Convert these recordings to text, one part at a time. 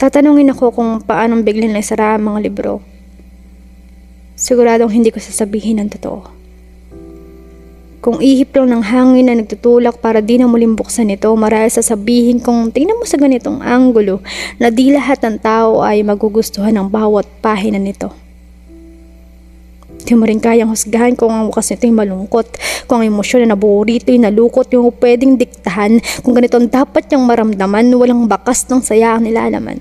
tatanungin ako kung paanong biglang nagsara ang mga libro, siguradong hindi ko sasabihin ang totoo. Kung ihip lang ng hangin na nagtutulak para di na muling buksan ito, marahil sasabihin kong tingnan mo sa ganitong anggulo na di lahat ng tao ay magugustuhan ng bawat pahina nito. Di mo rin kayang husgahan kung ang wakas nito ay malungkot, kung ang emosyon na naburito ay nalukot, yung pwedeng diktahan, kung ganito ang dapat niyang maramdaman, walang bakas ng saya ang nilalaman.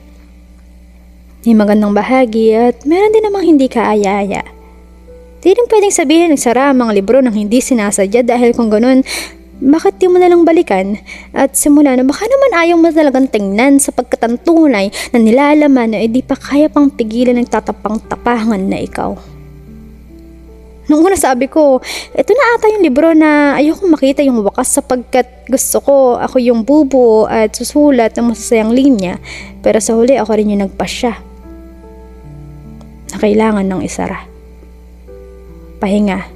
May magandang bahagi at meron din namang hindi kaaya-aya. Di rin pwedeng sabihin nagsara ang mga libro nang hindi sinasadya dahil kung ganun, bakit di mo nalang balikan at simula na baka naman ayaw mo talagang tingnan sapagkat ang tunay na nilalaman na di pa kaya pang pigilan ng tatapang-tapangan na ikaw. Nung una sabi ko, ito na ata yung libro na ayokong makita yung wakas sapagkat gusto ko ako yung bubuo at susulat ng masasayang linya, pero sa huli ako rin yung nagpasya na kailangan ng isara. Pahinga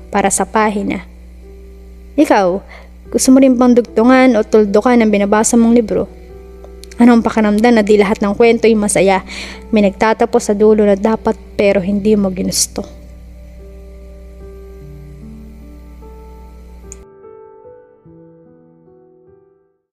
para sa pahina. Ikaw, gusto mo rin bang dugtungan o tuldukan ang binabasa mong libro? Ano ang pakiramdam na di lahat ng kwento ay masaya? May nagtatapos sa dulo na dapat pero hindi mo ginusto.